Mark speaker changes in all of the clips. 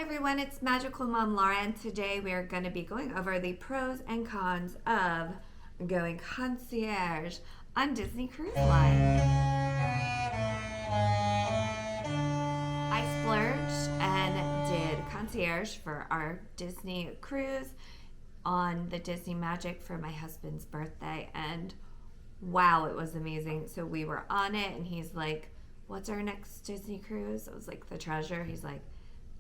Speaker 1: everyone, it's Magical Mom Laura, and today we are going to be going over the pros and cons of going concierge on Disney Cruise Line. I splurged and did concierge for our Disney cruise on the Disney Magic for my husband's birthday, and wow, it was amazing. So we were on it, and he's like, "What's our next Disney cruise?" I was like, "The Treasure." He's like,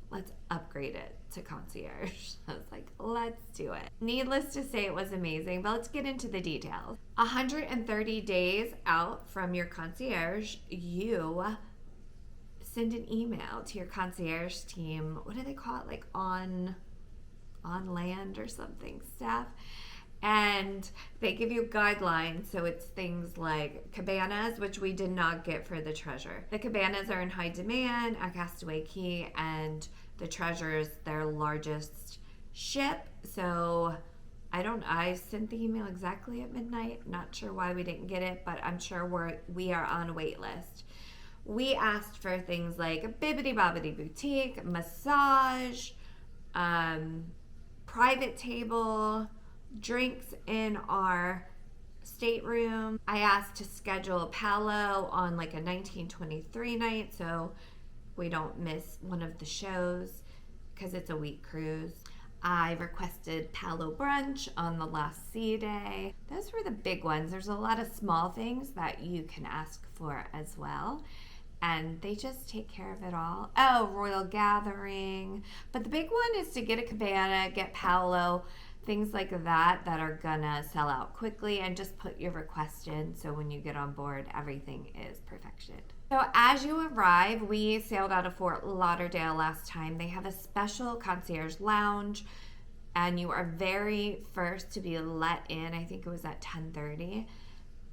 Speaker 1: "Let's upgrade it to concierge." I was like, let's do it. Needless to say, it was amazing, but let's get into the details. 130 days out from your concierge, you send an email to your concierge team. What do they call it? Like on land or something, staff. And they give you guidelines. So it's things like cabanas, which we did not get for the Treasure. The cabanas are in high demand at Castaway Cay, and the Treasure is their largest ship. So I sent the email exactly at midnight. Not sure why we didn't get it, but I'm sure we are on a wait list. We asked for things like a Bibbidi Bobbidi Boutique, massage, private table, drinks in our stateroom. I asked to schedule a Palo on like a 1923 night so we don't miss one of the shows because it's a week cruise. I requested Palo brunch on the last sea day. Those were the big ones. There's a lot of small things that you can ask for as well, and they just take care of it all. Oh, Royal Gathering. But the big one is to get a cabana, get Palo, things like that are gonna sell out quickly, and just put your request in so when you get on board, everything is perfection. So as you arrive, we sailed out of Fort Lauderdale last time. They have a special concierge lounge, and you are very first to be let in. I think it was at 10:30.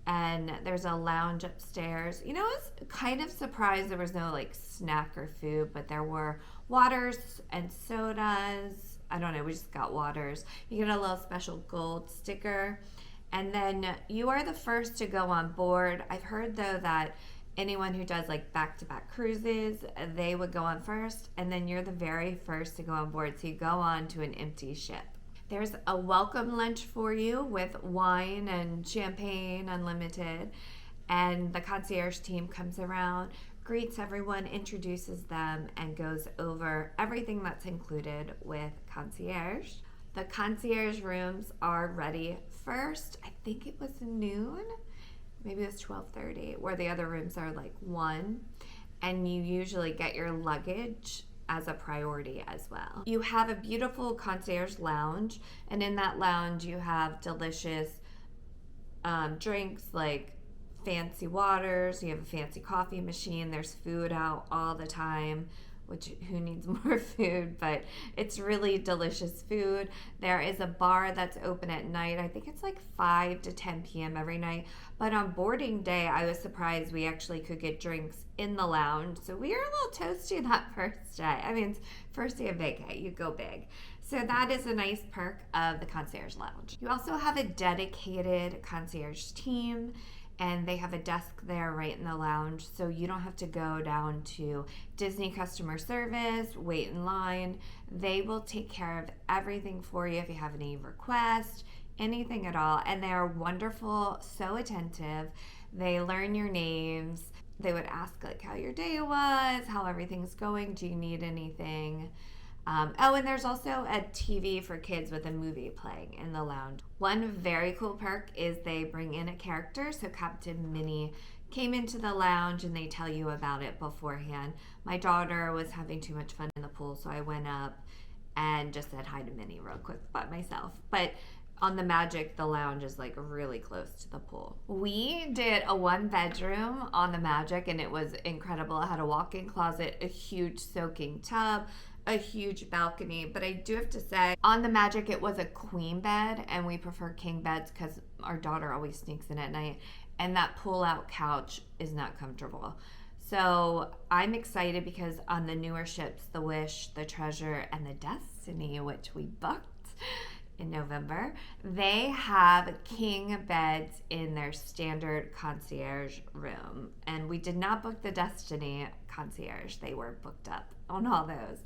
Speaker 1: And there's a lounge upstairs. I was kind of surprised there was no like snack or food, but there were waters and sodas. I don't know, we just got waters. You get a little special gold sticker. And then you are the first to go on board. I've heard though that anyone who does like back-to-back cruises, they would go on first, and then you're the very first to go on board. So you go on to an empty ship. There's a welcome lunch for you with wine and champagne unlimited, and the concierge team comes around, greets everyone, introduces them, and goes over everything that's included with concierge. The concierge rooms are ready first. I think it was noon, maybe it was 12:30, where the other rooms are like 1, and you usually get your luggage as a priority as well. You have a beautiful concierge lounge, and in that lounge you have delicious drinks like fancy waters. You have a fancy coffee machine. There's food out all the time, which who needs more food, but it's really delicious food. There is a bar that's open at night. I think it's like 5 to 10 p.m. every night. But on boarding day, I was surprised we actually could get drinks in the lounge. So we were a little toasty that first day. I mean, it's first day of vacay, you go big. So that is a nice perk of the concierge lounge. You also have a dedicated concierge team, and they have a desk there right in the lounge, so you don't have to go down to Disney customer service, wait in line. They will take care of everything for you if you have any requests, anything at all. And they are wonderful, so attentive. They learn your names. They would ask like how your day was, how everything's going, do you need anything? And there's also a TV for kids with a movie playing in the lounge. One very cool perk is they bring in a character. So Captain Minnie came into the lounge and they tell you about it beforehand. My daughter was having too much fun in the pool, so I went up and just said hi to Minnie real quick by myself. But on the Magic, the lounge is like really close to the pool. We did a 1-bedroom on the Magic, and it was incredible. It had a walk-in closet, a huge soaking tub, a huge balcony. But I do have to say, on the Magic, it was a queen bed, and we prefer king beds because our daughter always sneaks in at night, and that pull-out couch is not comfortable. So I'm excited because on the newer ships, the Wish, the Treasure, and the Destiny, which we booked in November, they have king beds in their standard concierge room. And we did not book the Destiny concierge. They were booked up on all those.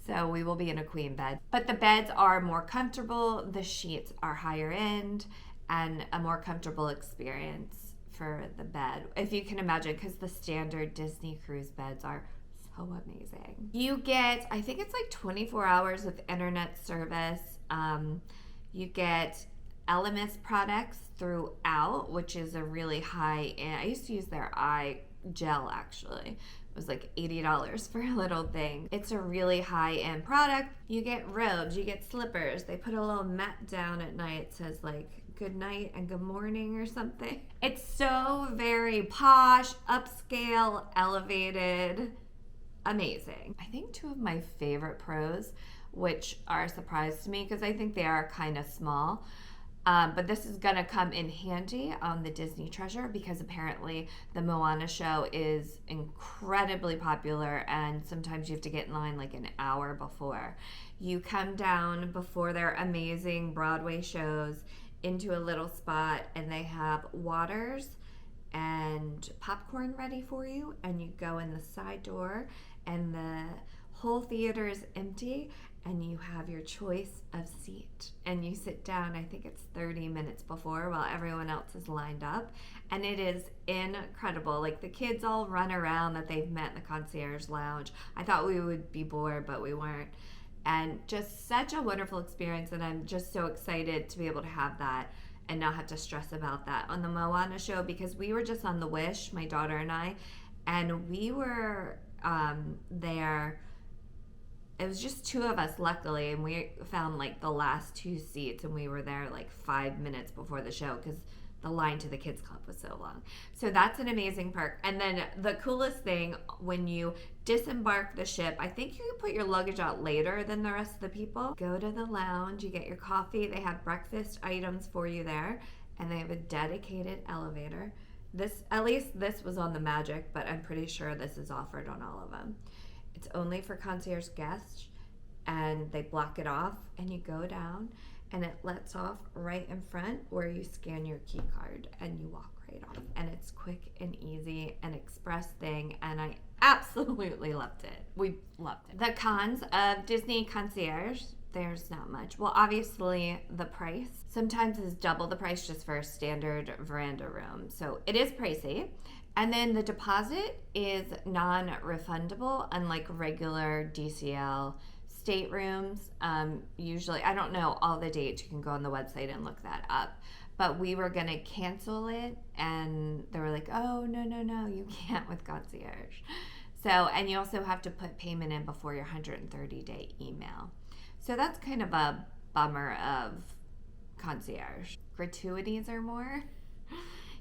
Speaker 1: So we will be in a queen bed. But the beds are more comfortable, the sheets are higher end, and a more comfortable experience for the bed. If you can imagine, because the standard Disney cruise beds are so amazing. You get, I think it's like 24 hours of internet service. You get Elemis products throughout, which is a really high end. I used to use their eye gel actually. It was like $80 for a little thing. It's a really high end product. You get robes, you get slippers. They put a little mat down at night. It says like good night and good morning or something. It's so very posh, upscale, elevated, amazing. I think two of my favorite pros, which are a surprise to me because I think they are kind of small, but this is going to come in handy on the Disney Treasure because apparently the Moana show is incredibly popular and sometimes you have to get in line like an hour before. You come down before their amazing Broadway shows into a little spot and they have waters and popcorn ready for you, and you go in the side door and the whole theater is empty and you have your choice of seat and you sit down. I think it's 30 minutes before while everyone else is lined up, and it is incredible. Like the kids all run around that they've met in the concierge lounge. I thought we would be bored, but we weren't. And just such a wonderful experience, and I'm just so excited to be able to have that and not have to stress about that on the Moana show, because we were just on the Wish, my daughter and I, and we were there. It was just two of us, luckily, and we found like the last two seats, and we were there like 5 minutes before the show because the line to the kids club was so long. So that's an amazing perk. And then the coolest thing, when you disembark the ship, I think you can put your luggage out later than the rest of the people. Go to the lounge, you get your coffee, they have breakfast items for you there, and they have a dedicated elevator. This, at least this was on the Magic, but I'm pretty sure this is offered on all of them. It's only for concierge guests, and they block it off, and you go down, and it lets off right in front where you scan your key card, and you walk right off. And it's quick and easy, an express thing, and I absolutely loved it. We loved it. The cons of Disney Concierge, there's not much. Well, obviously, the price sometimes is double the price just for a standard veranda room. So it is pricey. And then the deposit is non-refundable, unlike regular DCL staterooms. Usually, I don't know all the dates. You can go on the website and look that up. But we were going to cancel it, and they were like, oh, no, you can't with Concierge. So, and you also have to put payment in before your 130-day email. So that's kind of a bummer of Concierge. Gratuities are more.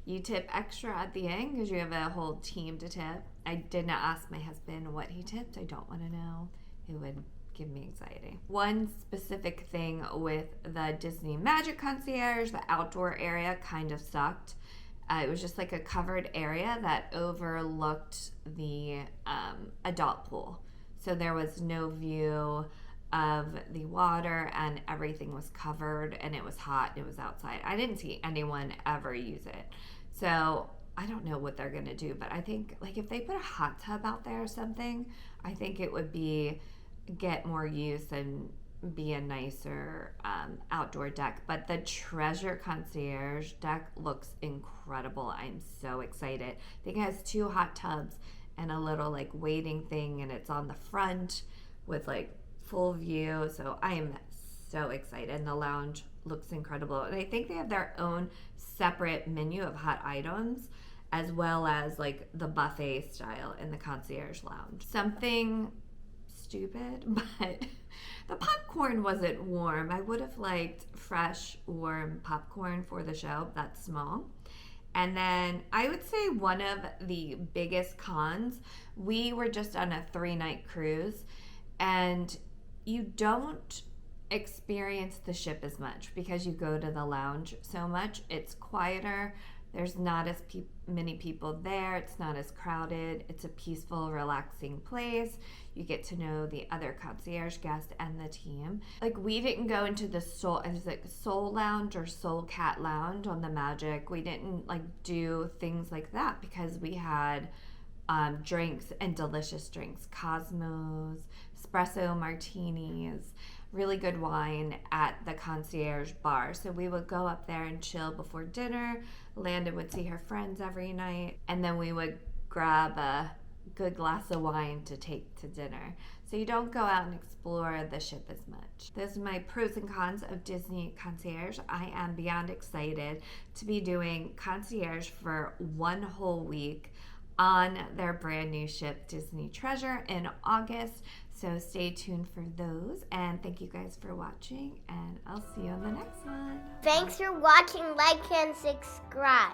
Speaker 1: You tip extra at the end because you have a whole team to tip. I did not ask my husband what he tipped. I don't want to know. It would give me anxiety. One specific thing with the Disney Magic Concierge, the outdoor area kind of sucked. It was just like a covered area that overlooked the adult pool. So there was no view of the water, and everything was covered, and it was hot, and it was outside. I didn't see anyone ever use it. So I don't know what they're going to do, but I think like if they put a hot tub out there or something, I think it would get more use and be a nicer outdoor deck. But the Treasure Concierge deck looks incredible. I'm so excited. I think it has 2 hot tubs and a little like waiting thing, and it's on the front with like full view. So I am so excited. And the lounge looks incredible. And I think they have their own separate menu of hot items, as well as like the buffet style in the Concierge Lounge. Something stupid, but the popcorn wasn't warm. I would have liked fresh, warm popcorn for the show. That's small. And then I would say one of the biggest cons, we were just on a 3-night cruise, and you don't experience the ship as much because you go to the lounge so much. It's quieter. There's not as many people there. It's not as crowded. It's a peaceful, relaxing place. You get to know the other concierge guests and the team. Like, we didn't go into the Soul Lounge or Soul Cat Lounge on the Magic. We didn't like do things like that because we had drinks and delicious drinks. Cosmos, espresso martinis, really good wine at the Concierge bar. So we would go up there and chill before dinner. Landon would see her friends every night, and then we would grab a good glass of wine to take to dinner. So you don't go out and explore the ship as much. Those are my pros and cons of Disney Concierge. I am beyond excited to be doing Concierge for one whole week on their brand new ship, Disney Treasure, in August. So stay tuned for those. And thank you guys for watching, and I'll see you on the next one.
Speaker 2: Thanks for watching, like, and subscribe.